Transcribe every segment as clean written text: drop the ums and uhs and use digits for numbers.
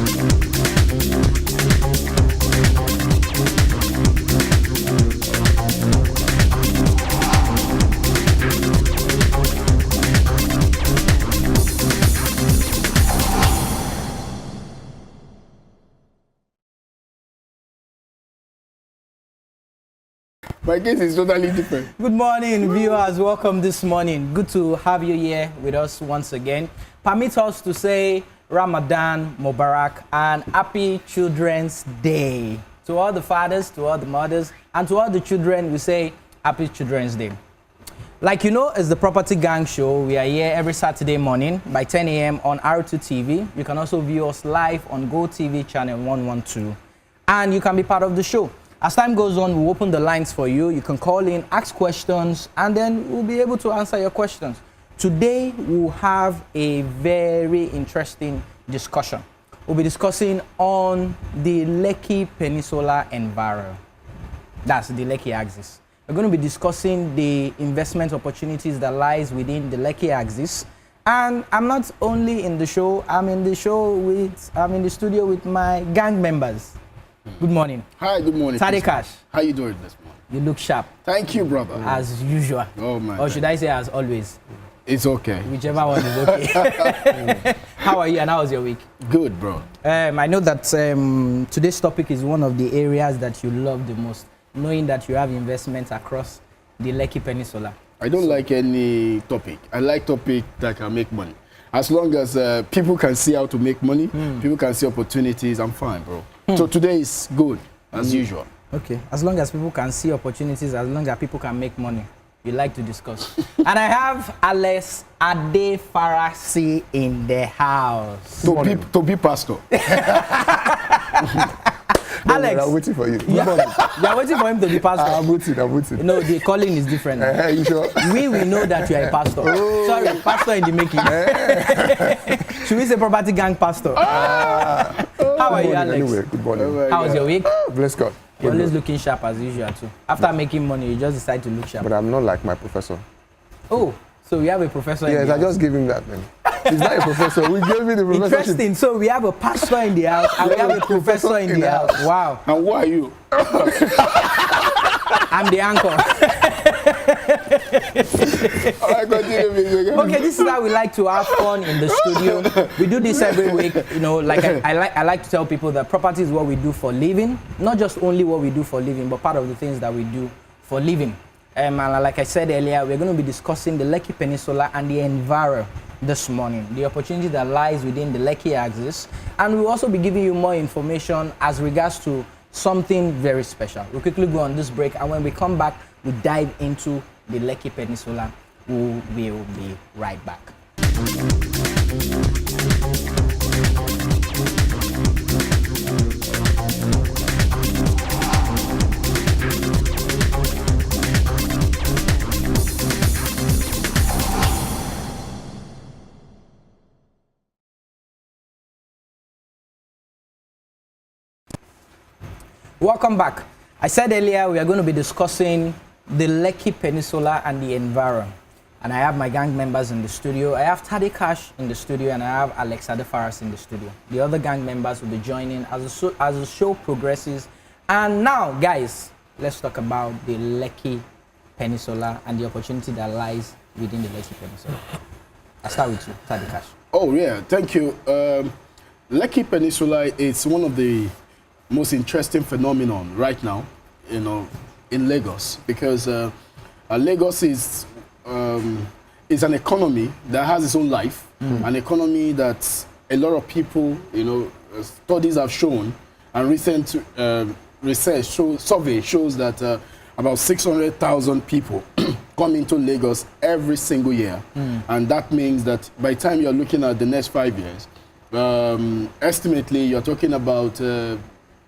My case is totally different. Good morning, viewers. Welcome this morning. Good to have you here with us once again. Permit us to say Ramadan Mubarak and Happy Children's Day. To all the fathers, to all the mothers, and to all the children, we say Happy Children's Day. Like you know, it's the Property Gang show. We are here every Saturday morning by 10 a.m. on R2 TV. You can also view us live on Go TV channel 112. And you can be part of the show. As time goes on, we'll open the lines for you. You can call in, ask questions, and then we'll be able to answer your questions. Today, we'll have a very interesting discussion. We'll be discussing on the Lekki Peninsula environment. That's the Lekki axis. We're going to be discussing the investment opportunities that lies within the Lekki axis. And I'm not only in the show, I'm in the studio with my gang members. Good morning. Hi, good morning. Tadikash. How you doing this morning? You look sharp. Thank you, brother. As usual. Oh, man. Or should I say as always? It's okay. Whichever one is okay. How are you and how was your week? Good, bro. I know that today's topic is one of the areas that you love the most, knowing that you have investments across the Lekki Peninsula. I don't like any topic. I like topic that can make money. As long as people can see how to make money, people can see opportunities, I'm fine, bro. So today is good, as usual. Okay. As long as people can see opportunities, as long as people can make money, we like to discuss. And I have Alex Adefarasi in the house. To be pastor. Alex, I'm waiting for you. You're waiting for him to be pastor. I'm waiting. No, the calling is different. You sure? We know that you are a pastor. Oh. Sorry, pastor in the making. Should we say Property Gang pastor? How are you, Alex? Anyway, good morning. How was your week? Bless God. You're always looking sharp as usual too. After making money, you just decide to look sharp. But I'm not like my professor. Oh, so we have a professor in the house. Yes, I just gave him that, man. He's not a professor. We gave me the professor. Interesting. So we have a pastor in the house and we have a professor in the house. Wow. And who are you? I'm the anchor. Okay, this is how we like to have fun in the studio. We do this every week. You know, like I like to tell people that property is what we do for living. Not just only what we do for living, but part of the things that we do for living. And like I said earlier, we're going to be discussing the Lekki Peninsula and the environment this morning, the opportunity that lies within the Lekki axis, and we'll also be giving you more information as regards to something very special. We'll quickly go on this break, and when we come back, we dive into the Lekki Peninsula. We will be right back. Welcome back. I said earlier we are going to be discussing the Lekki Peninsula and the environment. And I have my gang members in the studio. I have Tadikash in the studio and I have Alex Adefaras in the studio. The other gang members will be joining as the show progresses. And now, guys, let's talk about the Lekki Peninsula and the opportunity that lies within the Lekki Peninsula. I'll start with you, Tadikash. Oh, yeah, thank you. Lekki Peninsula is one of the most interesting phenomenon right now, you know, in Lagos, because Lagos is an economy that has its own life, an economy that a lot of people, you know, studies have shown, and recent survey shows that about 600,000 people come into Lagos every single year, and that means that by the time you're looking at the next 5 years, estimately you're talking about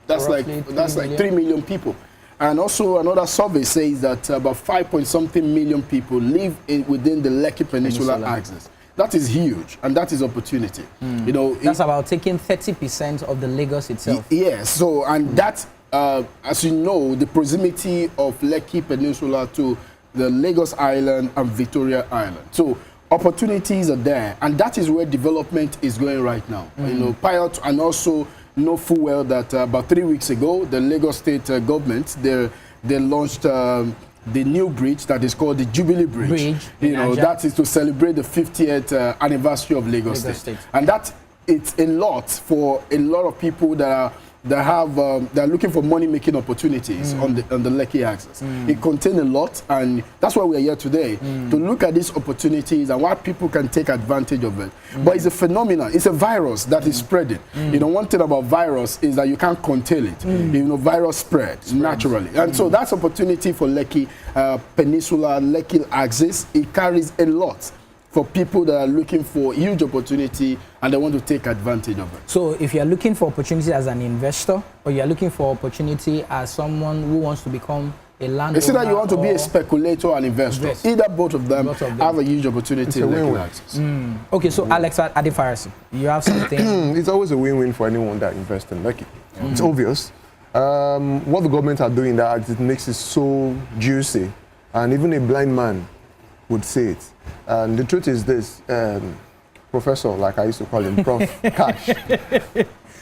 that's like 3 million people. And also another survey says that about 5-point-something million people live within the Lekki Peninsula axis. That is huge, and that is opportunity. You know, that's about taking 30% of the Lagos itself. Yes. So, and that, as you know, the proximity of Lekki Peninsula to the Lagos Island and Victoria Island. So, opportunities are there, and that is where development is going right now. You know, prior to, and also know full well that about 3 weeks ago, the Lagos State government, they launched the new bridge that is called the Jubilee Bridge. You know, that is to celebrate the 50th anniversary of Lagos State. And that it's a lot for a lot of people that are looking for money-making opportunities on the Lekki axis. It contains a lot, and that's why we're here today, to look at these opportunities and what people can take advantage of it. But it's a phenomenon, it's a virus that is spreading. You know, one thing about virus is that you can't contain it. You know, virus spreads naturally. And so that's opportunity for Lekki Peninsula, Lekki axis. It carries a lot for people that are looking for huge opportunity and they want to take advantage of it. So if you're looking for opportunity as an investor, or you're looking for opportunity as someone who wants to become a landowner, it's either you want to be a speculator and investor. Either both of them have a huge opportunity in Lekki axis. Okay, so Alex Adefarasi, you have something? It's always a win-win for anyone that invests in Lekki. It's obvious. What the government are doing, that it makes it so juicy, and even a blind man would say it. And the truth is this, Professor, like I used to call him, Prof. Cash,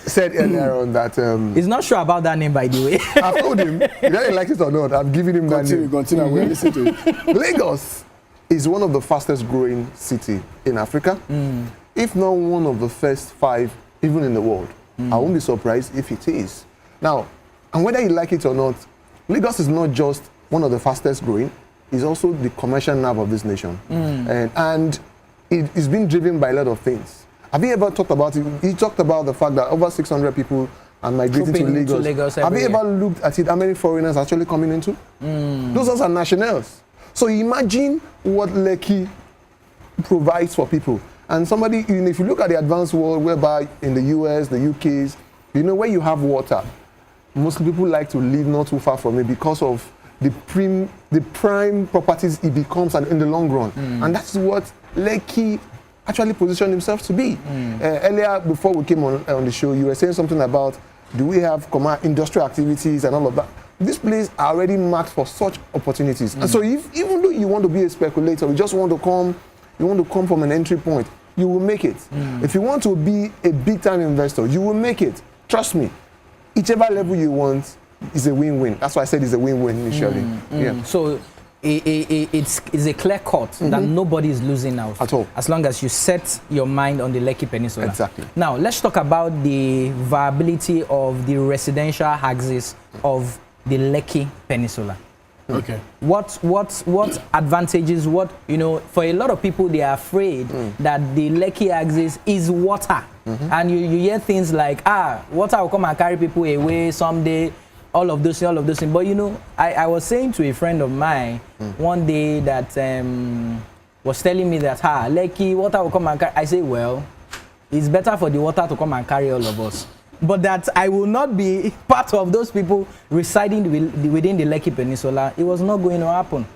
said earlier on that... he's not sure about that name, by the way. I've told him, whether he likes it or not, I've given him that name. Continue, we'll listen to it. Lagos is one of the fastest growing cities in Africa, if not one of the first 5 even in the world. I won't be surprised if it is. Now, and whether you like it or not, Lagos is not just one of the fastest growing, is also the commercial nerve of this nation. And it is being driven by a lot of things. Have you ever talked about it? He talked about the fact that over 600 people are migrating to Lagos. Have you ever looked at it, how many foreigners are actually coming into? Those are nationals. So imagine what Lekki provides for people. And somebody, if you look at the advanced world, whereby in the US, the UKs, you know, where you have water, most people like to live not too far from it because of the prime properties it becomes in the long run. And that's what Lekki actually positioned himself to be. Earlier, before we came on the show, you were saying something about, do we have industrial activities and all of that? This place are already marked for such opportunities. And so even though you want to be a speculator, you just want to come from an entry point, you will make it. If you want to be a big-time investor, you will make it. Trust me. Whichever level you want, is a win-win. That's why I said it's a win-win initially. Yeah. So it's a clear cut that nobody is losing out at all, as long as you set your mind on the Lekki Peninsula. Exactly. Now let's talk about the viability of the residential axis of the Lekki Peninsula. Okay. What advantages? What, you know, for a lot of people, they are afraid that the Lekki axis is water, and you hear things like, water will come and carry people away someday. All of those things. But you know, I was saying to a friend of mine one day that was telling me that Lekki, water will come and carry. I say, well, it's better for the water to come and carry all of us. But that I will not be part of those people residing within the Lekki Peninsula. It was not going to happen.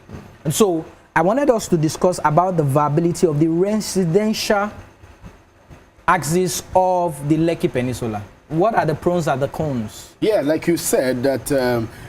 And so I wanted us to discuss about the viability of the residential axis of the Lekki Peninsula. What are the pros and the cons? Yeah, like you said, that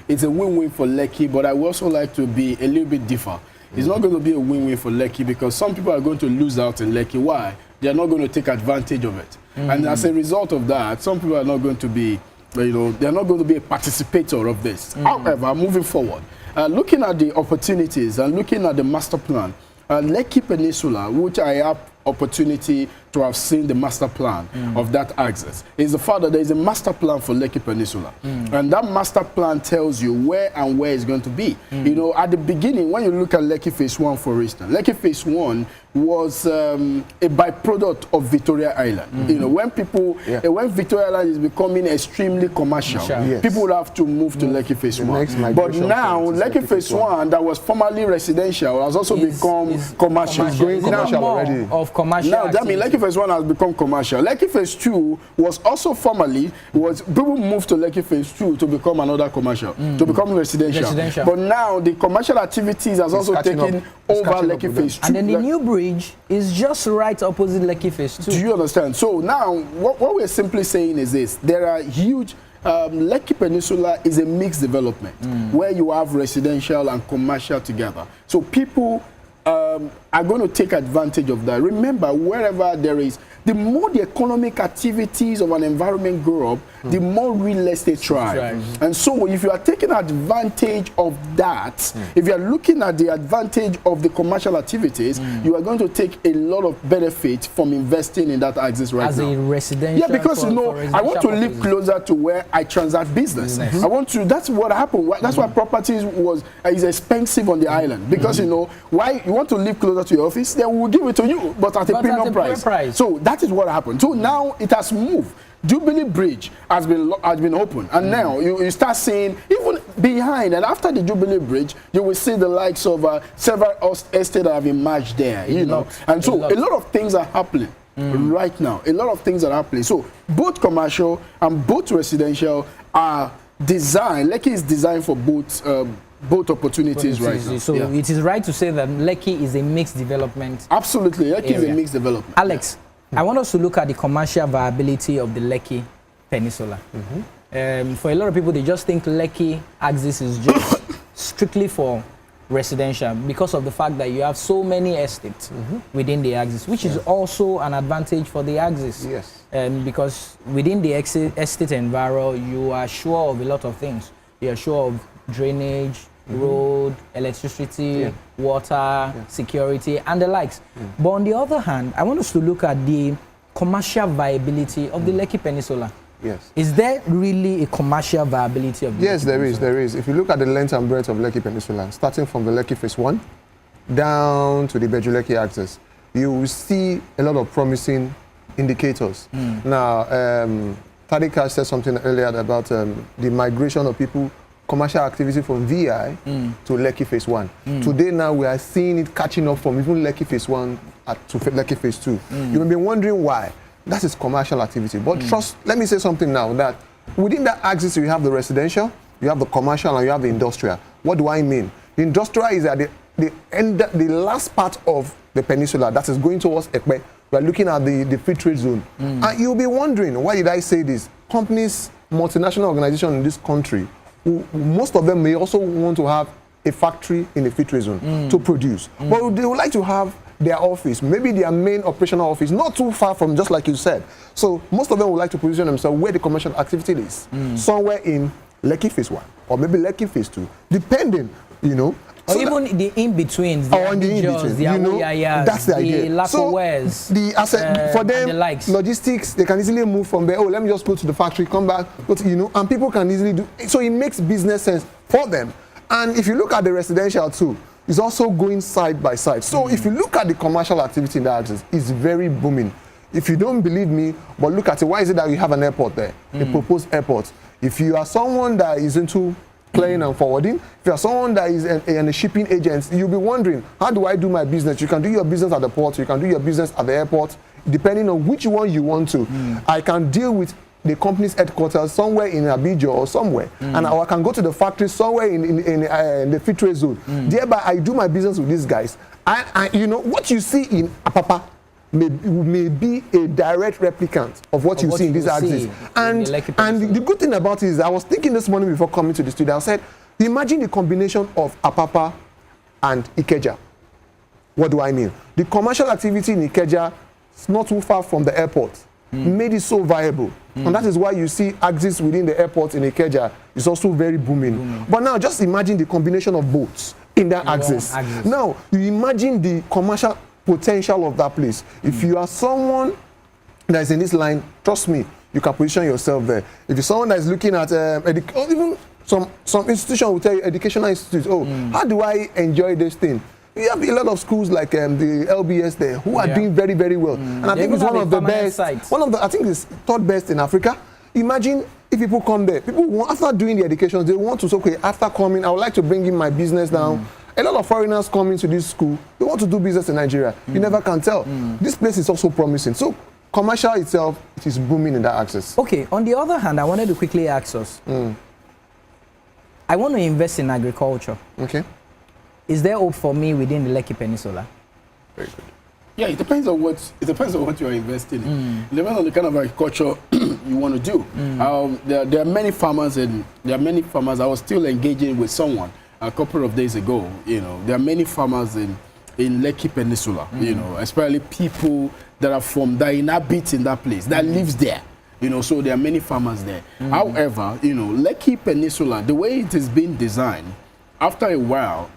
it's a win-win for Lekki, but I would also like to be a little bit different. It's not going to be a win-win for Lekki because some people are going to lose out in Lekki. Why? They are not going to take advantage of it. And as a result of that, some people are not going to be, you know, they're not going to be a participator of this. However, moving forward, looking at the opportunities and looking at the master plan, Lekki Peninsula, which I have opportunity to have seen the master plan of that axis, is the fact that there is a master plan for Lekki Peninsula. And that master plan tells you where it's going to be. You know, at the beginning, when you look at Lekki Phase 1, for instance, Lekki Phase 1 was a byproduct of Victoria Island. You know, when when Victoria Island is becoming extremely commercial, people would have to move to Lekki Phase 1. But now, Lekki Phase 1, that was formerly residential, has also become commercial. It's going commercial already. Of commercial. Now, that means Lekki Phase 1 has become commercial. Lekki Phase 2 was also formerly, people moved to Lekki Phase 2 to become another commercial, to become residential. But now, the commercial activities has also taken over Lekki Phase 2. And then the new bridge is just right opposite Lekki Phase 2. Do you understand? So now, what we're simply saying is this. There are huge... Lekki Peninsula is a mixed development where you have residential and commercial together. So people... are going to take advantage of that. Remember, wherever there is, the more the economic activities of an environment grow up, the more real estate thrive. And so if you are taking advantage of that, if you are looking at the advantage of the commercial activities, you are going to take a lot of benefit from investing in that axis right now. As a residential. Yeah, because you know, I want to live closer to where I transact business. I want to, that's what happened. That's why properties is expensive on the island. Because you know, why you want to live closer to your office, then we'll give it to you, but at a premium price. So that is what happened. So now it has moved. Jubilee Bridge has been opened, and now you start seeing even behind and after the Jubilee Bridge, you will see the likes of several estates that have emerged there. You know, and so a lot of things are happening right now. A lot of things are happening. So both commercial and both residential are designed. Lekki is designed for both opportunities right now. So it is right to say that Lekki is a mixed development. Absolutely, Lekki is a mixed development. Alex, I want us to look at the commercial viability of the Lekki Peninsula. For a lot of people, they just think Lekki axis is just strictly for residential because of the fact that you have so many estates within the axis, which is also an advantage for the axis. Yes. Because within the estate environment, you are sure of a lot of things. You are sure of drainage, road, electricity, water, security, and the likes. But on the other hand, I want us to look at the commercial viability of the Lekki Peninsula. Yes. Is there really a commercial viability of the Yes, there is. There is. If you look at the length and breadth of Lekki Peninsula, starting from the Lekki Phase 1 down to the Lekki axis, you will see a lot of promising indicators. Now, Tadika said something earlier about the migration of people, commercial activity from VI to Lekki Phase 1. Today now we are seeing it catching up from even Lekki Phase 1 to Lekki Phase 2. You may be wondering why. That is commercial activity. But trust, let me say something now, that within that axis you have the residential, you have the commercial, and you have the industrial. What do I mean? The industrial is at the last part of the peninsula that is going towards Ekpe. We are looking at the free trade zone. And you'll be wondering, why did I say this? Companies, multinational organizations in this country, most of them may also want to have a factory in the free trade zone to produce. But they would like to have their office, maybe their main operational office, not too far from, just like you said. So most of them would like to position themselves where the commercial activity is, somewhere in Lekki Phase 1 or maybe Lekki Phase 2, depending, you know. Or so even the in-betweens, the in-between, you know, that's the idea. So the asset, for them, the logistics, they can easily move from there. Oh, let me just go to the factory, come back, go to, you know, and people can easily do. So it makes business sense for them. And if you look at the residential too, it's also going side by side. So if you look at the commercial activity in the axis, it's very booming. If you don't believe me, but look at it, why is it that we have an airport there, a proposed airport? If you are someone that is into clearing and forwarding, if you are someone that is a shipping agent, you'll be wondering, how do I do my business? You can do your business at the port, you can do your business at the airport, depending on which one you want to. I can deal with the company's headquarters somewhere in Abidjan or somewhere, and I can go to the factory somewhere in the free trade zone. Thereby, I do my business with these guys. And you know, what you see in Apapa may be a direct replicant of what you see in this axis. And the good thing about it is, I was thinking this morning before coming to the studio, I said, imagine the combination of Apapa and Ikeja. What do I mean? The commercial activity in Ikeja is not too far from the airport. Made it so viable. And that is why you see axis within the airport in Ikeja is also very booming. But now just imagine the combination of boats in that axis. Now you imagine the commercial potential of that place. If you are someone that is in this line, trust me, you can position yourself there. If you're someone that is looking at even some institution will tell you, educational institutes, oh, how do I enjoy this thing? You have a lot of schools like the LBS there who are doing very, very well. And I think it's one of the best, I think it's third best in Africa. Imagine if people come there, people want, after doing the education, they want to say, okay, after coming, I would like to bring in my business down. A lot of foreigners come into this school, they want to do business in Nigeria. You never can tell. This place is also promising. So commercial itself, it is booming in that axis. Okay, on the other hand, I wanted to quickly ask us, I want to invest in agriculture. Okay. Is there hope for me within the Lekki Peninsula? Very good. Yeah, it depends on what you are investing in. It depends on the kind of agriculture you want to do. There are many farmers, I was still engaging with someone a couple of days ago. You know, there are many farmers in in Lekki Peninsula, you know, especially people that are from, that inhabit in that place, that lives there. You know, so there are many farmers there. However, you know, Lekki Peninsula, the way it is being designed, after a while,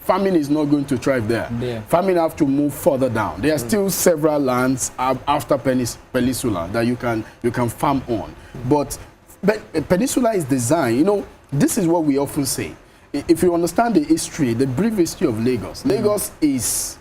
farming is not going to thrive there. Farming have to move further down. There are still several lands after Peninsula that you can farm on. But Peninsula is designed, you know, this is what we often say. If you understand the history, the brief history of Lagos, Lagos is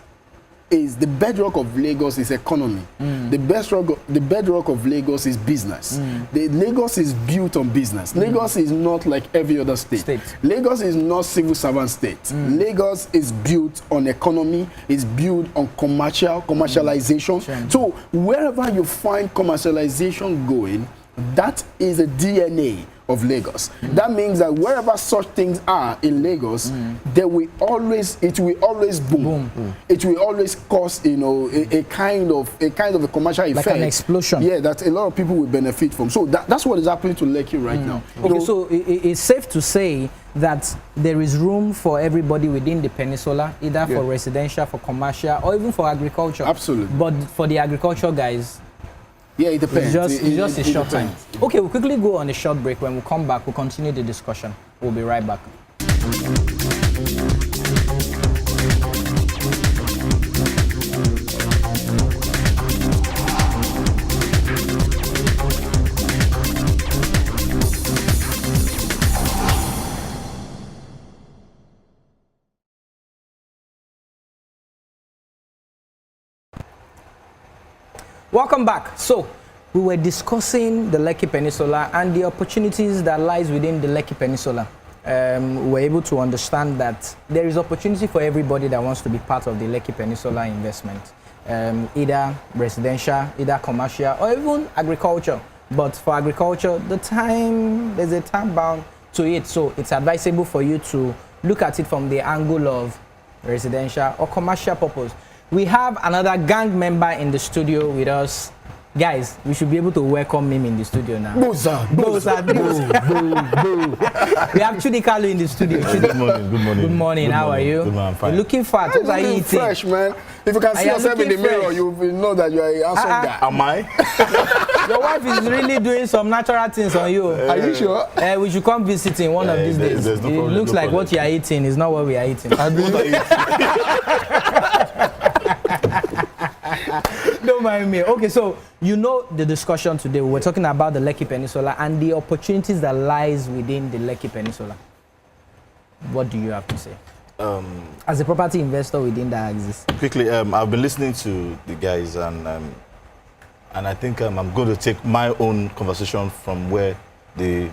the bedrock of Lagos is economy. The bedrock of Lagos is business. Lagos is built on business. Lagos is not like every other state. Lagos is not civil servant state. Lagos is built on economy, is built on commercialization. So wherever you find commercialization going, that is a DNA of Lagos. That means that wherever such things are in Lagos, it will always boom. It will always cause, you know, a kind of a commercial effect, like an explosion. Yeah, that a lot of people will benefit from. So that's what is happening to Lekki right now. Okay, so it's safe to say that there is room for everybody within the peninsula, either for residential, for commercial, or even for agriculture. Absolutely. But for the agriculture guys, yeah, it depends. It's just a short time. Okay, we'll quickly go on a short break. When we come back, we'll continue the discussion. We'll be right back. Welcome back. So we were discussing the Lekki Peninsula and the opportunities that lies within the Lekki Peninsula. We were able to understand that there is opportunity for everybody that wants to be part of the Lekki Peninsula investment, either residential, either commercial, or even agriculture. But for agriculture, there's a time bound to it, so it's advisable for you to look at it from the angle of residential or commercial purpose. We have another gang member in the studio with us. Guys, we should be able to welcome him in the studio now. Boza. We have Chudi Kalu in the studio. Chudi. Good morning. Good morning. How are you? Good morning. I'm fine. You're looking fat. What are you eating? Fresh, man. If you can see yourself in the mirror, you will know that you are a handsome guy. Am I? Your wife is really doing some natural things on you. Are you sure? We should come visiting one of these days. There's no problem, It looks like what you are eating is not what we are eating. Don't mind me. Okay, so you know the discussion today. We're talking about the Lekki Peninsula and the opportunities that lies within the Lekki Peninsula. What do you have to say? As a property investor within that axis. Quickly, I've been listening to the guys, and I think I'm going to take my own conversation from where the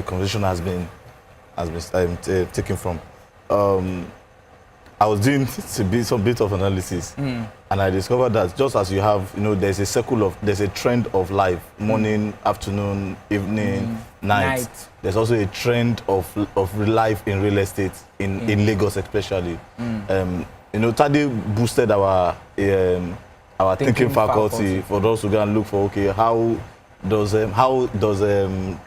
conversation has been taken from. I was doing some bit of analysis, and I discovered that just as you have, you know, there's a trend of life, morning, afternoon, evening, night. There's also a trend of life in real estate in Lagos, especially. You know, Tade boosted our thinking faculty for those who go and look for, okay, how does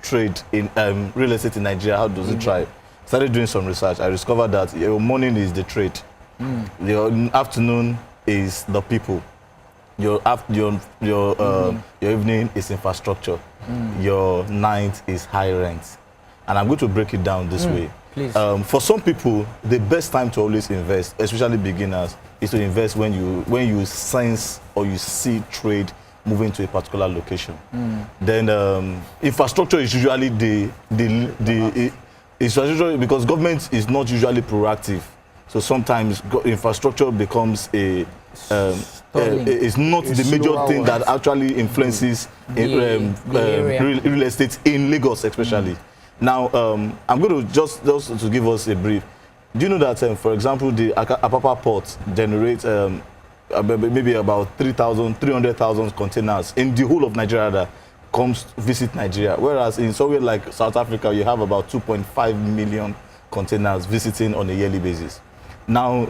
trade in real estate in Nigeria, how does it thrive? Started doing some research. I discovered that your morning is the trade, your afternoon is the people, your evening is infrastructure, your night is high rent. And I'm going to break it down this way. Please. For some people, the best time to always invest, especially beginners, is to invest when you sense or you see trade moving to a particular location. Then infrastructure is usually infrastructure, because government is not usually proactive. So sometimes infrastructure becomes it's not the major thing that actually influences real estate in Lagos, especially. Now, I'm going to just to give us a brief. Do you know that, for example, the Apapa port generates maybe about 300,000 containers in the whole of Nigeria that comes to visit Nigeria, whereas in somewhere like South Africa, you have about 2.5 million containers visiting on a yearly basis. Now,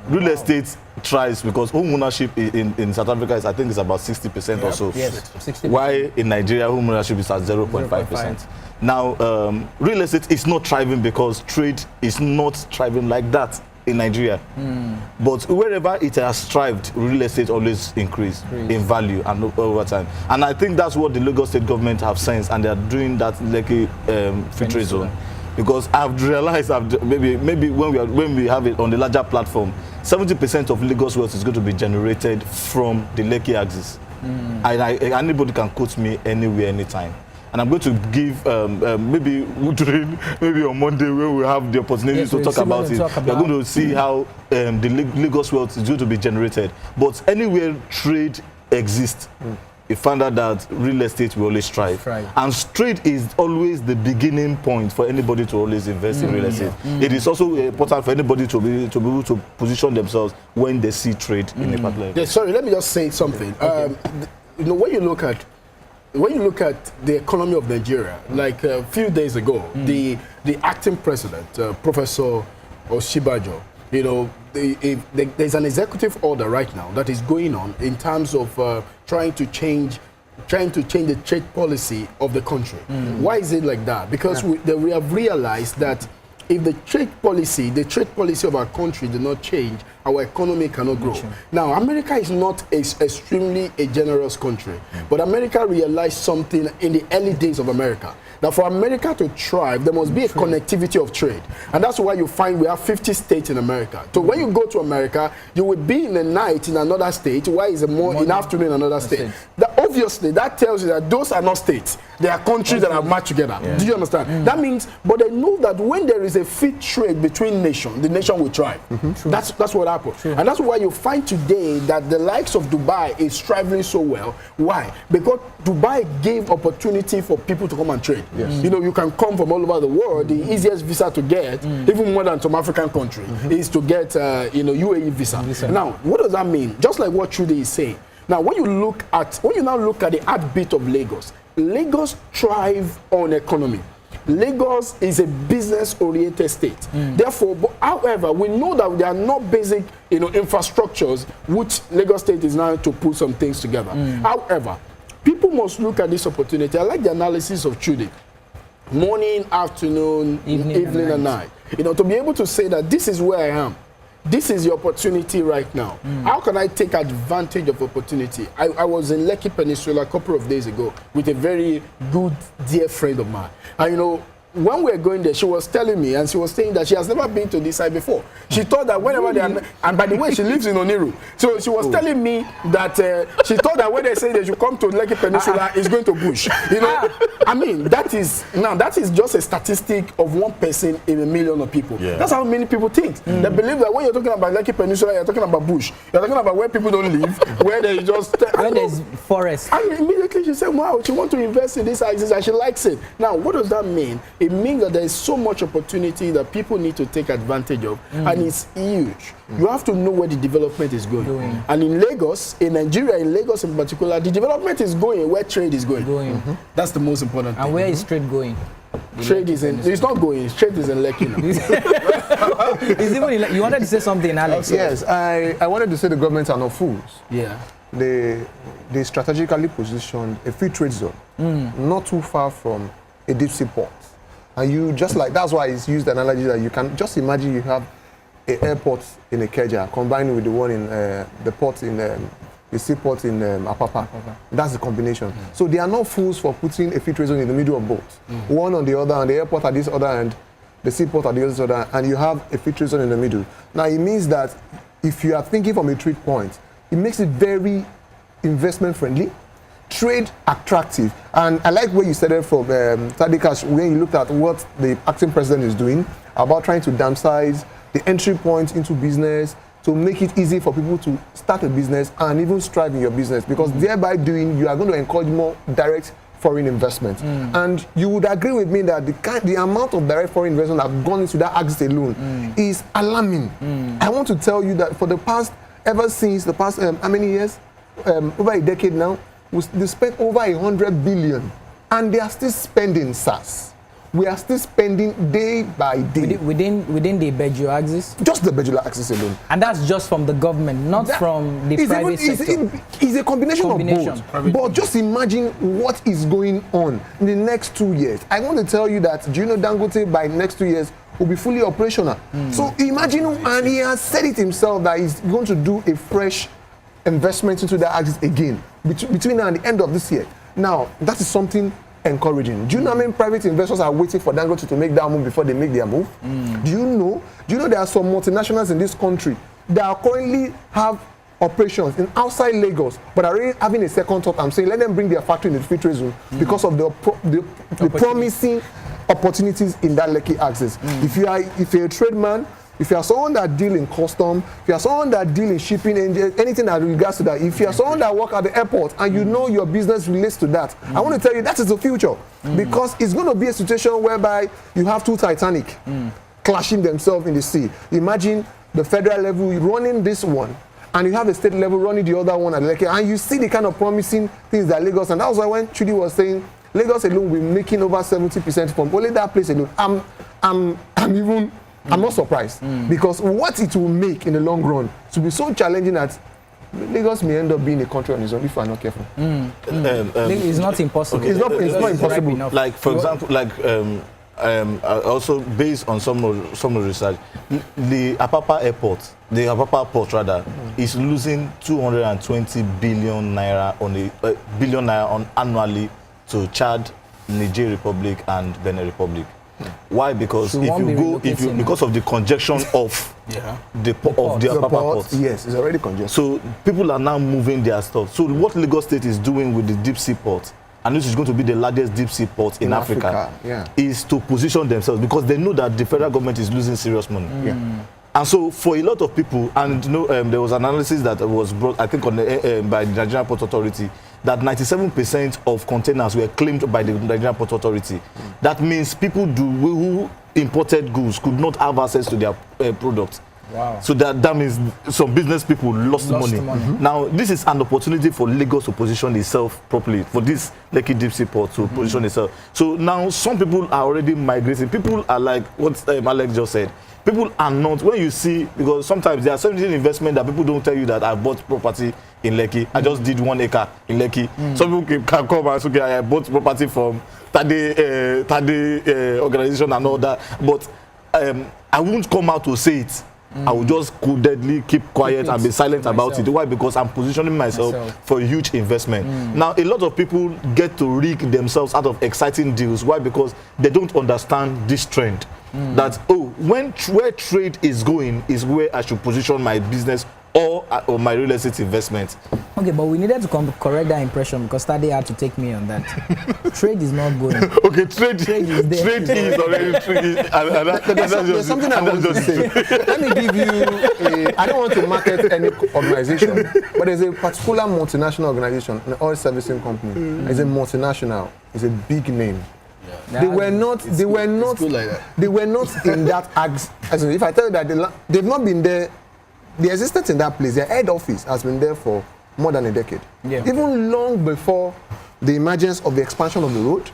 real estate thrives because home ownership in South Africa is, I think, is about 60% or so. Yes, 60%. Why in Nigeria, home ownership is at 0.5%. Now, real estate is not thriving because trade is not thriving like that. in Nigeria. But wherever it has thrived, real estate always increased in value and over time. And I think that's what the Lagos State government have sensed, and they are doing that Lekki free trade zone. Because I've realized maybe when we have it on the larger platform, 70% of Lagos wealth is going to be generated from the Lekki axis. And anybody can quote me anywhere, anytime. And I'm going to give maybe on Monday when we have the opportunity to talk about it. We're going to see how the Lagos wealth is going to be generated. But anywhere trade exists, you find out that real estate will always thrive. And trade is always the beginning point for anybody to always invest in real estate. It is also important for anybody to be able to position themselves when they see trade in a particular area. Yeah, sorry, let me just say something. You know, when you look at the economy of Nigeria, like a few days ago, the acting president, Professor Oshibajo, you know, there's an executive order right now that is going on in terms of trying to change the trade policy of the country. Why is it like that? Because we have realized that if the trade policy of our country did not change, our economy cannot grow. Now, America is not extremely a generous country, but America realized something in the early days of America, that for America to thrive, there must be a connectivity of trade. And that's why you find we have 50 states in America. So when you go to America, you will be in the night in another state, while it's in the afternoon in another state. Obviously, that tells you that those are not states. They are countries that are matched together. Do you understand? That means, but they know that when there is a free trade between nations, the nation will thrive. That's what happened. And that's why you find today that the likes of Dubai is thriving so well. Why? Because Dubai gave opportunity for people to come and trade. You know, you can come from all over the world. The easiest visa to get, even more than some African country, is to get UAE visa. Now, what does that mean? Just like what Chudi is saying. Now, when you now look at the heartbeat of Lagos, Lagos thrive on economy. Lagos is a business-oriented state. Therefore, however, we know that there are not basic, infrastructures which Lagos State is now to put some things together. However, people must look at this opportunity. I like the analysis of Chudi. Morning, afternoon, evening and night. To be able to say that this is where I am. This is the opportunity right now. How can I take advantage of opportunity? I was in Lekki Peninsula a couple of days ago with a very good, dear friend of mine. And when we were going there, she was telling me, and she was saying that she has never been to this side before. She thought that whenever they are, and by the way, she lives in Oniru. So she was telling me that she thought that when they say they should come to Lekki Peninsula, it's going to bush. I mean, that is just a statistic of one person in a million of people. That's how many people think. They believe that when you're talking about Lekki Peninsula, you're talking about bush. You're talking about where people don't live, where they just... where there's forest. And immediately she said, wow, she wants to invest in this axis and she likes it. Now, what does that mean? It means that there is so much opportunity that people need to take advantage of, and it's huge. You have to know where the development is going. And in Lagos, in Nigeria, in Lagos in particular, the development is going where trade is going. That's the most important thing. And where is trade going? Trade is in, it's not going, trade is in Lekki now. It's even in, you wanted to say something, Alex? Yes, I wanted to say the government are not fools. Yeah. They strategically positioned a free trade zone not too far from a deep sea port. And you just like, that's why it's used the analogy that you can just imagine you have an airport in Ikeja combined with the one in the port in the seaport in Apapa. That's the combination. So they are not fools for putting a free trade zone in the middle of both. One on the other, and the airport at this other end, the seaport at the other end, and you have a free trade zone in the middle. Now it means that if you are thinking from a trade point, it makes it very investment friendly, trade attractive. And I like where you said it from Tadikash, when you looked at what the acting president is doing about trying to downsize the entry point into business to make it easy for people to start a business and even strive in your business, because thereby doing, you are going to encourage more direct foreign investment. And you would agree with me that the amount of direct foreign investment that have gone into that axis alone is alarming. I want to tell you that for the past, ever since the past, how many years? Over a decade now, they spent over 100 billion, and they are still spending SARS. we are still spending day by day. Within the Beju axis? Just the Beju axis alone. And that's just from the government, not from the private sector? It's a combination of both. But just imagine what is going on in the next 2 years. I want to tell you that, do you know Dangote by next 2 years will be fully operational? So imagine, and he has said it himself that he's going to do a fresh investment into that axis again between now and the end of this year. Now, that is something encouraging. Do you know how many private investors are waiting for Dangote to make that move before they make their move? Do you know there are some multinationals in this country that are currently have operations in outside Lagos, but are already having a second thought? I'm saying let them bring their factory in the free trade zone because of the promising opportunities in that Lekki axis. If you're a trade man, if you are someone that deal in custom, if you are someone that deal in shipping, anything that regards to that, if you are someone that work at the airport and you know your business relates to that, I want to tell you that is the future. Because it's going to be a situation whereby you have two Titanic clashing themselves in the sea. Imagine the federal level running this one, and you have a state level running the other one at Lekki, and you see the kind of promising things that Lagos, and that was why when Chudi was saying Lagos alone will be making over 70% from only that place alone. I'm not surprised because what it will make in the long run to be so challenging that Lagos may end up being a country on its own if we are not careful. It's not impossible. Okay. It's not impossible. Like for example, also based on some research, the Apapa port rather is losing 220 billion naira on annually to Chad, Niger Republic, and Benin Republic. Why? Because because of the congestion of the Apapa port. Yes, it's already congested. So people are now moving their stuff. So what Lagos State is doing with the deep sea port, and this is going to be the largest deep sea port in Africa, is to position themselves because they know that the federal government is losing serious money. And so for a lot of people, and there was an analysis that was brought, I think, on by the Nigerian Port Authority, that 97% of containers were claimed by the Nigerian Port Authority. That means people who imported goods could not have access to their products. Wow. So that means some business people lost money. Now, this is an opportunity for Lagos to position itself properly, for this Lekki Deep Sea Port to position itself. So now some people are already migrating. People are like what Alex just said. People are not, when you see, because sometimes there are certain investment that people don't tell you that I bought property in Lekki. I just did 1 acre in Lekki. Some people can come and say, okay, I bought property from Tade organization and all that. But I won't come out to say it. I will just codedly keep quiet and be silent about it. Why? Because I'm positioning myself for a huge investment. Now, a lot of people get to rig themselves out of exciting deals. Why? Because they don't understand this trend. That, where trade is going is where I should position my business or my real estate investment. Okay, but we needed to correct that impression because Tade had to take me on that. Trade is not going. Okay, trade is there. Trade is already trade. There's something I want to say. Let me give you I don't want to market any organization, but there's a particular multinational organization, an oil servicing company. It's a multinational. It's a big name. They were not in that as if I tell you that they've not been there. The existence in that place, their head office has been there for more than a decade. Even long before the emergence of the expansion of the road.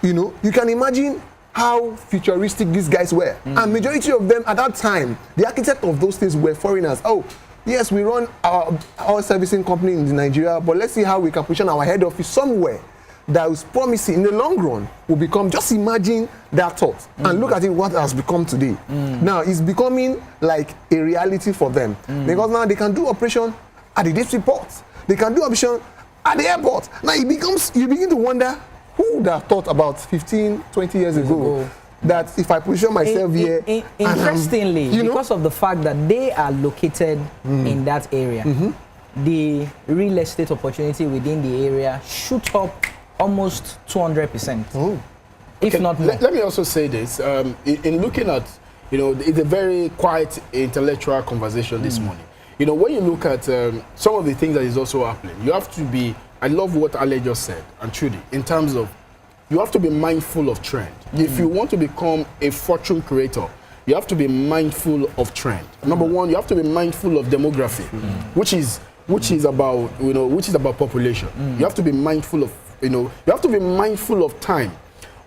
You can imagine how futuristic these guys were. And majority of them at that time, the architect of those things were foreigners. Oh, yes, we run our servicing company in Nigeria, but let's see how we can position our head office somewhere that is promising in the long run will become, just imagine that thought and look at it, what has become today. Now it's becoming like a reality for them because now they can do operation at the deep sea port. They can do operation at the airport. Now you begin to wonder who would have thought about 15, 20 years ago that if I position myself here. Interestingly, because of the fact that they are located in that area, the real estate opportunity within the area shoot up almost 200%, if not more. Let me also say this. In looking at, it's a very quiet intellectual conversation this morning. When you look at some of the things that is also happening, you have to be, I love what Ale just said, and Chudi, in terms of, you have to be mindful of trend. If you want to become a fortune creator, you have to be mindful of trend. Number one, you have to be mindful of demography, which is about population. You have to be mindful of, you have to be mindful of time.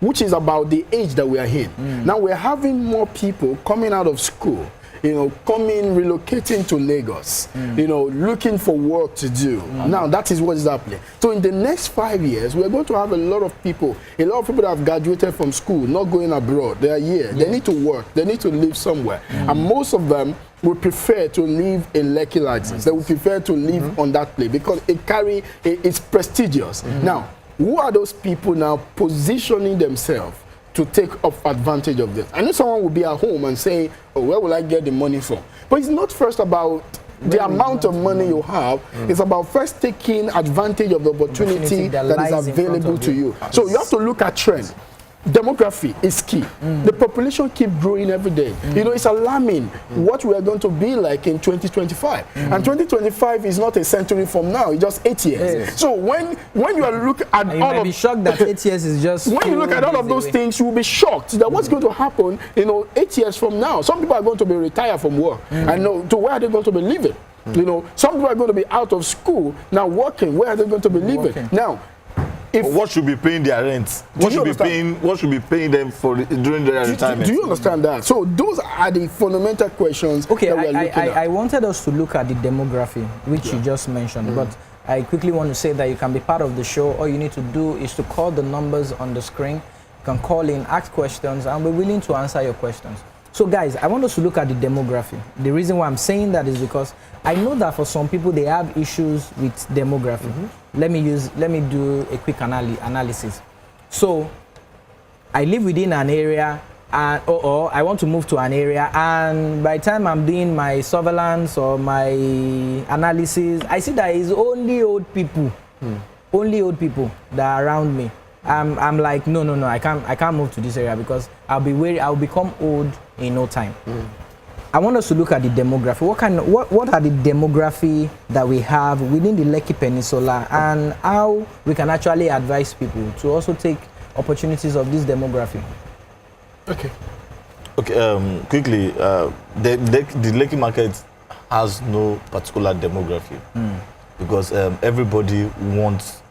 which is about the age that we are in. Now we're having more people coming out of school, you know, relocating to Lagos, you know, looking for work to do. Now that is what is happening. So in the next 5 years, we're going to have a lot of people that have graduated from school, not going abroad. They are here. They need to work. They need to live somewhere. And most of them would prefer to live in Lekki license. They would prefer to live on that place because it's prestigious. Now, who are those people now positioning themselves to take up advantage of this? I know someone will be at home and say, oh, where will I get the money from? But it's not first about the amount of money you have. It's about first taking advantage of the opportunity that is available to you. So you have to look at trend. Demography is key. The population keeps growing every day. You know, it's alarming what we are going to be like in 2025. And 2025 is not a century from now, it's just 8 years. So when you are looking at you might be shocked that 8 years is just when you look at all of those things, you will be shocked that what's going to happen, you know, 8 years from now. Some people are going to be retired from work. And know to where are they going to be living? You know, some people are going to be out of school now working. Where are they going to be living? Now, what should be paying their rent? What should be paying them for during their retirement? Do you understand that? So those are the fundamental questions that we are looking at. I wanted us to look at the demography, which you just mentioned, but I quickly want to say that you can be part of the show. All you need to do is to call the numbers on the screen. You can call in, ask questions, and we're willing to answer your questions. So guys, I want us to look at the demography. The reason why I'm saying that is because I know that for some people they have issues with demography. Let me do a quick analysis. So I live within an area and or I want to move to an area, and by the time I'm doing my surveillance or my analysis, I see that it's only old people. Only old people that are around me. I'm like, no, I can't move to this area because I'll become old in no time. I want us to look at the demography. What are the demography that we have within the Lekki Peninsula, and how we can actually advise people to also take opportunities of this demography? Okay, quickly, the Lekki market has no particular demography because everybody wants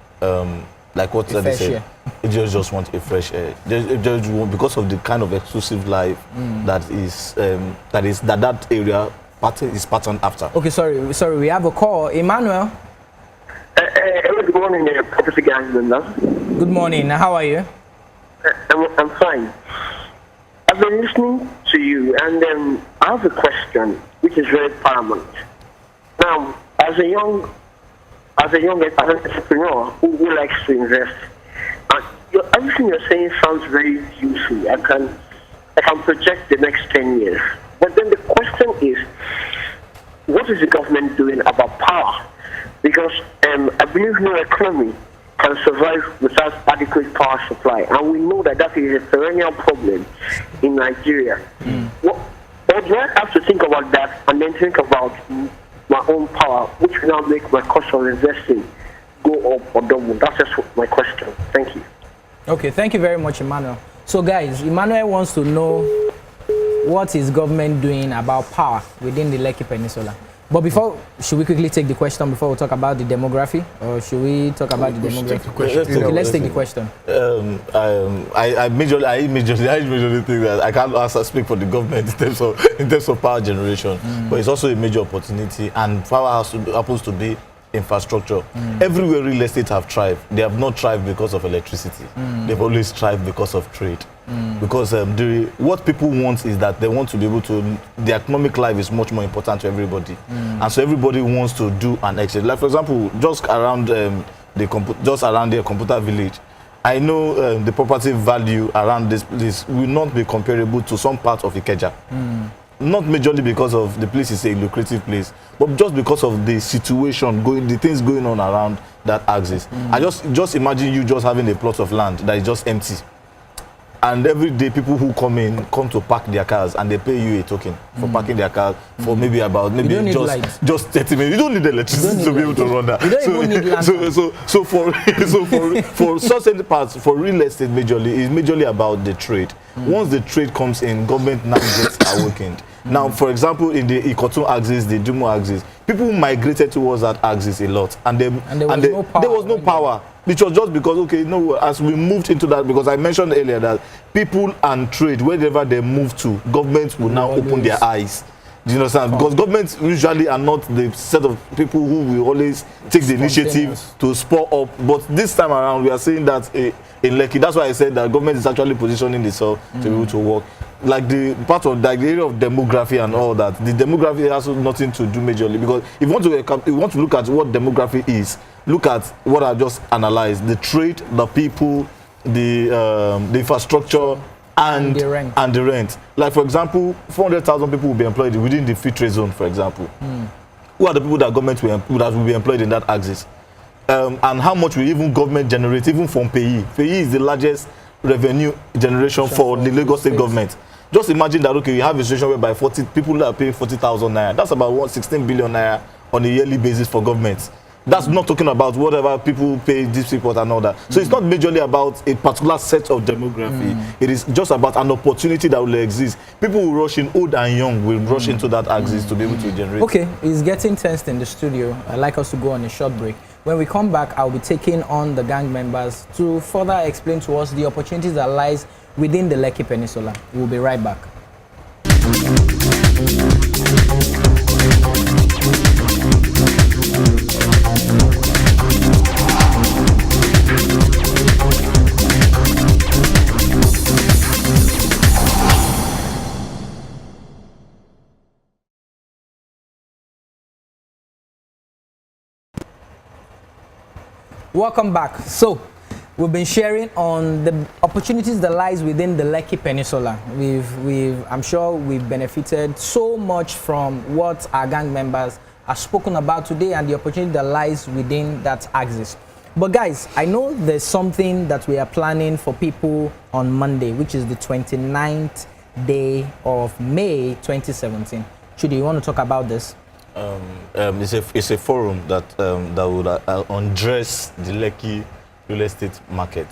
like what they say, it just want a fresh air. Just want, because of the kind of exclusive life that area is patterned after. Okay, sorry, we have a call. Emmanuel. Good morning, PropertyGang. Good morning. How are you? I'm fine. I've been listening to you, and I have a question which is very paramount. Now, as an entrepreneur who likes to invest, everything you're saying sounds very juicy. I can project the next 10 years. But then the question is, what is the government doing about power? Because I believe no economy can survive without adequate power supply. And we know that is a perennial problem in Nigeria. But do I have to think about that and then think about my own power, which will now make my cost of investing go up or double? That's just my question. Thank you. Okay, thank you very much, Emmanuel. So guys, Emmanuel wants to know what is government doing about power within the Lekki Peninsula. But should we quickly take the question before we talk about the demography? Or should we talk about the demography? Let's take the question. I majorly think that I can't speak for the government in terms of power generation, but it's also a major opportunity, and power happens to be infrastructure. Everywhere real estate have thrived, they have not thrived because of electricity. They've always thrived because of trade. Because what people want is that they want to be able to, the economic life is much more important to everybody. And so everybody wants to do an exchange. Like for example, just around the computer village, I know the property value around this place will not be comparable to some part of Ikeja. Not majorly because of the place is a lucrative place, but just because of the situation the things going on around that axis. I just imagine you just having a plot of land that is just empty, and every day people who come to park their cars, and they pay you a token for parking their car for maybe just 30 minutes. You don't need electricity to be able to run that. You don't even need land. for certain parts, for real estate majorly, it's majorly about the trade. Once the trade comes in, government now gets awakened. Now, for example, in the Ikotun axis, the Dumo axis, people migrated towards that axis a lot, and there was no power. Which was just because, okay, no, as we moved into that, because I mentioned earlier that people and trade, wherever they move to, governments will now open their eyes. Do you understand? Because governments usually are not the set of people who will always take the initiative to spur up. But this time around, we are seeing that in Lekki. That's why I said that government is actually positioning itself to be able to work. Like the part of the area of demography and all that, the demography has nothing to do majorly, because if you want to look at what demography is, look at what I just analyzed: the trade, the people, the infrastructure, and the rent. Like, for example, 400,000 people will be employed within the free trade zone, for example. Who are the people that government will be employed in that axis? And how much will even government generate, even from PAYE? PAYE is the largest revenue generation for the Lagos State government. Just imagine that, okay, you have a situation whereby 40 people that are paying 40,000 naira. That's about 16 billion naira on a yearly basis for government. That's not talking about whatever people pay these people and all that. So it's not majorly about a particular set of demography. It is just about an opportunity that will exist. People will rush in, old and young will rush into that axis to be able to generate. Okay, it's getting tense in the studio. I'd like us to go on a short break. When we come back, I'll be taking on the gang members to further explain to us the opportunities that lies within the Lekki Peninsula. We'll be right back. Welcome back. So, we've been sharing on the opportunities that lies within the Lekki Peninsula. I'm sure we've benefited so much from what our gang members have spoken about today and the opportunity that lies within that axis. But guys, I know there's something that we are planning for people on Monday, which is the 29th day of May 2017. Chudi, you want to talk about this? It's a forum that would address the Lekki real estate market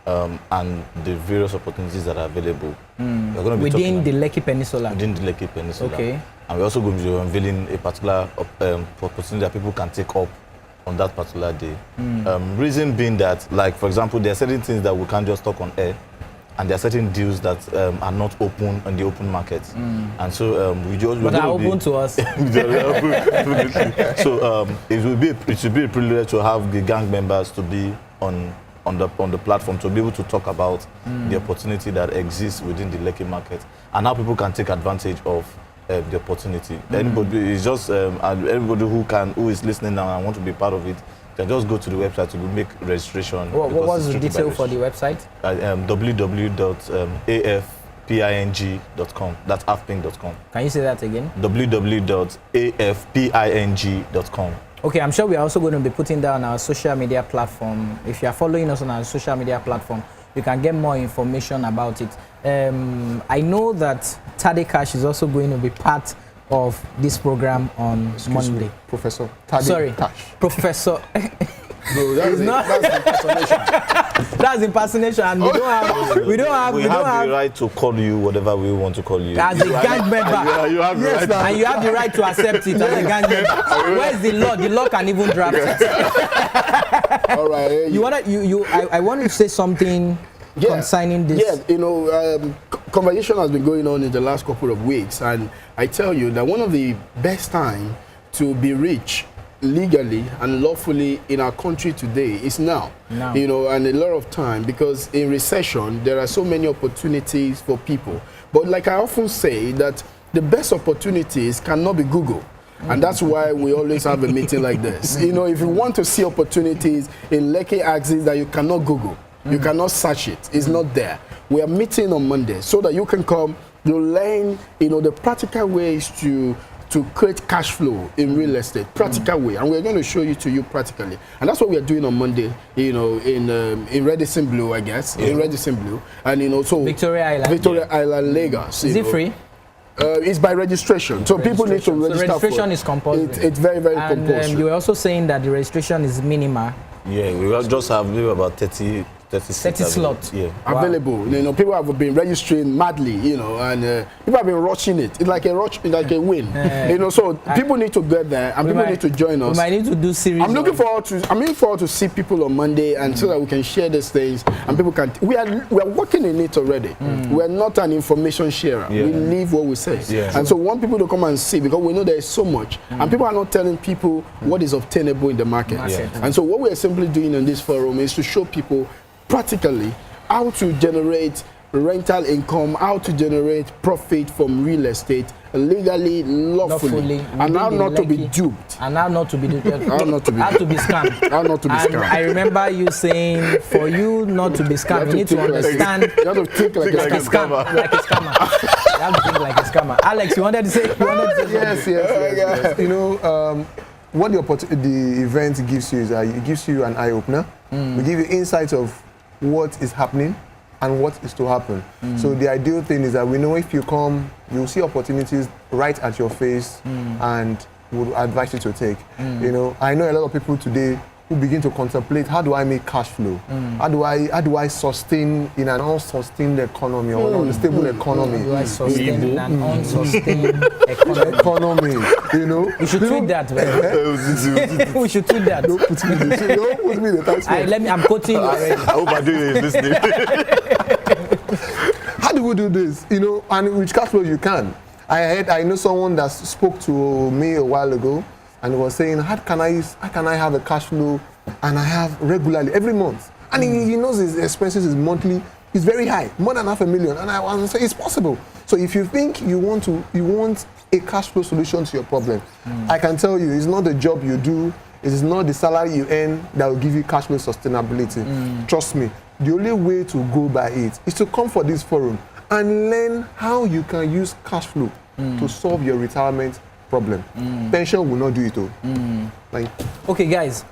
and the various opportunities that are available. We're going to be within the Lekki Peninsula. Within the Lekki Peninsula. Okay. And we're also going to be unveiling a particular opportunity that people can take up on that particular day. Reason being that, like, for example, there are certain things that we can't just talk on air, and there are certain deals that are not open on the open market. And so we just... But are open to us. So it should be a privilege to have the gang members to be on the platform, to be able to talk about the opportunity that exists within the Lekki market and how people can take advantage of the opportunity. Anybody is just everybody who is listening now and want to be part of it, can just go to the website to make registration. What was the detail for the website? www.afping.com. That's afping.com. Can you say that again? www.afping.com. Okay, I'm sure we are also going to be putting that on our social media platform. If you are following us on our social media platform, you can get more information about it. I know that Tade Cash is also going to be part of this program on Monday. Professor Tade Sorry, Cash. Professor. No, that's impersonation. That's impersonation, and we don't have the right to call you whatever we want to call you. As a gang member, you have the right. And you have the right to accept it as a gang member. Where's the law? The law can even draft it. All right. I want to say something concerning this. Yes, conversation has been going on in the last couple of weeks, and I tell you that one of the best time to be rich legally and lawfully in our country today is now. And a lot of time, because in recession there are so many opportunities for people, but like I often say, that the best opportunities cannot be Google. And that's why we always have a meeting like this. If you want to see opportunities in Lekki axis that you cannot Google, you cannot search it, it's not there. We are meeting on Monday so that you can come, you learn, the practical ways to create cash flow in real estate, practical way, and we're going to show you practically. And that's what we are doing on Monday, in Radisson Blue, I guess, in Radisson Blue, and so Victoria Island, Lagos. Is it free? It's by registration, so people need to register. So registration is compulsory. It's very, very compulsory. And you were also saying that the registration is minimal. Yeah, we will just have maybe about 30 30 slots. Yeah. Available. You know, people have been registering madly, you know, and people have been rushing it. It's like a rush, it's like a win. You know, so people need to get there and people need to join us. We might need to do series. I'm looking forward to see people on Monday and so that we can share these things and people can. We are working in it already. We are not an information sharer. We live what we say. And so we want people to come and see because we know there is so much and people are not telling people what is obtainable in the market. And so what we are simply doing in this forum is to show people practically how to generate rental income, how to generate profit from real estate legally, lawfully, and how not to be duped. And how not to be duped. How not to be scammed. How not to be scammed. I remember you saying, for you not to be scammed, you need to understand. You have to think like a scammer. Like a scammer. You have to think like a scammer. Alex, you wanted to say? Yes. You know, what the event gives you is it gives you an eye opener. We give you insights of what is happening and what is to happen. So the ideal thing is that we know if you come, you'll see opportunities right at your face and would advise you to take. You know, I know a lot of people today who begin to contemplate, how do I make cash flow? How do I sustain in an unsustained economy or an unstable economy? How do I sustain in an unsustained economy? You know? We should tweet that, right? We should tweet that. Don't put me in the tax. I'm quoting you already. I hope I do it listening. How do we do this? You know, and with cash flow you can. I know someone that spoke to me a while ago and was saying, how can I have a cash flow and I have regularly every month? And he knows his expenses is monthly, is very high, more than $500,000. And I want to say it's possible. So if you think you want a cash flow solution to your problem, I can tell you it's not the job you do, it is not the salary you earn that will give you cash flow sustainability. Trust me, the only way to go by it is to come for this forum and learn how you can use cash flow to solve your retirement problem. Pension will not do it all. Okay, guys.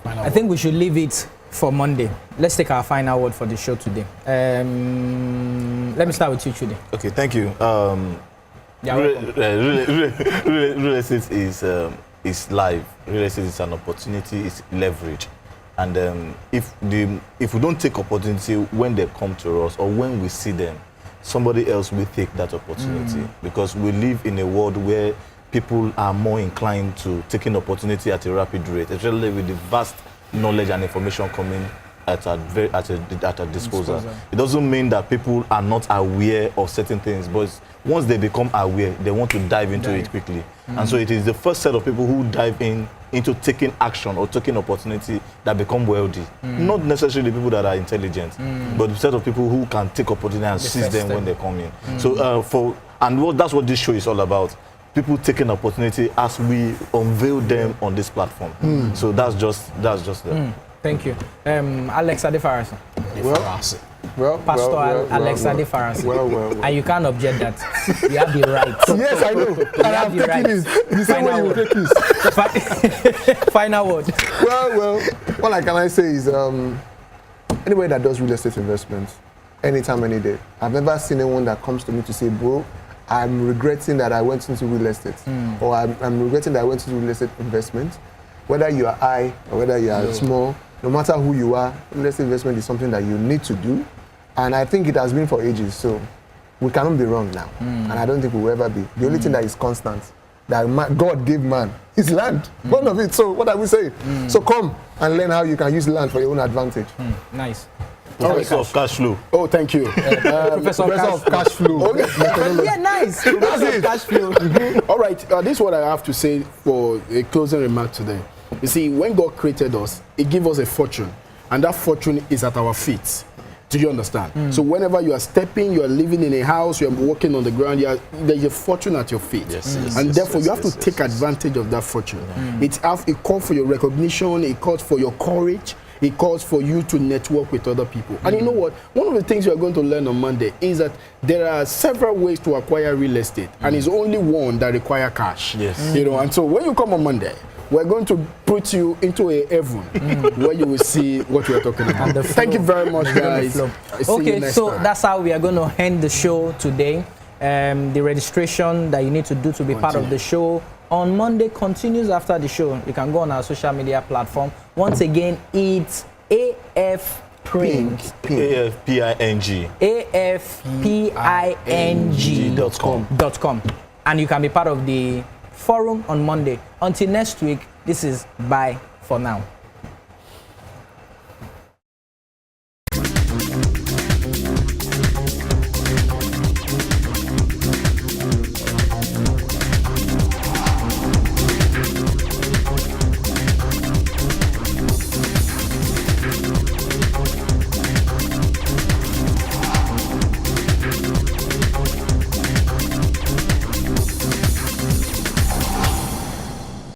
I think we should leave it for Monday. Let's take our final word for the show today. Let me start with you, Chudi. Okay, thank you. Real estate is live. Real estate is an opportunity. It's leverage. And if we don't take opportunity when they come to us or when we see them, somebody else will take that opportunity because we live in a world where people are more inclined to taking opportunity at a rapid rate, especially with the vast knowledge and information coming at a disposal. It doesn't mean that people are not aware of certain things, but once they become aware, they want to dive into it quickly. And so it is the first set of people who dive into taking action or taking opportunity that become wealthy. Not necessarily the people that are intelligent, but the set of people who can take opportunity and seize them when they come in. So that's what this show is all about. People taking opportunity as we unveil them on this platform. So that's just them. Thank you. Alex Adefarasi. Pastor Alex Adefarasi. Well. And you can't object that. You have the right. Yes, I know. And I'm taking it. The same way you take this. Final word. Well, what can I say is anybody that does real estate investments, anytime, any day, I've never seen anyone that comes to me to say, bro, I'm regretting that I went into real estate. Or I'm regretting that I went into real estate investment. Whether you are high or whether you are small, no matter who you are, real estate investment is something that you need to do. And I think it has been for ages. So we cannot be wrong now. And I don't think we will ever be. The only thing that is constant, that God gave man, is land. One of it. So what are we saying? So come and learn how you can use land for your own advantage. Nice. Professor of cash flow. Oh, thank you. Professor of cash flow. Okay. Yeah, nice. That's it. Cash flow. All right, this is what I have to say for a closing remark today. You see, when God created us, He gave us a fortune, and that fortune is at our feet. Do you understand? So whenever you are stepping, you are living in a house, you are walking on the ground, there's a fortune at your feet. Therefore, you have to take advantage of that fortune. It calls for your recognition, it calls for your courage, it calls for you to network with other people. And you know what? One of the things you are going to learn on Monday is that there are several ways to acquire real estate, and it's only one that requires cash. You know, and so when you come on Monday, we're going to put you into a heaven where you will see what we're talking about. Thank you very much, guys. Okay, so that's how we are going to end the show today. The registration that you need to do to be part of the show on Monday continues after the show. You can go on our social media platform. Once again, it's AF Print. AFPING. AFPING.com. And you can be part of the forum on Monday. Until next week, this is bye for now.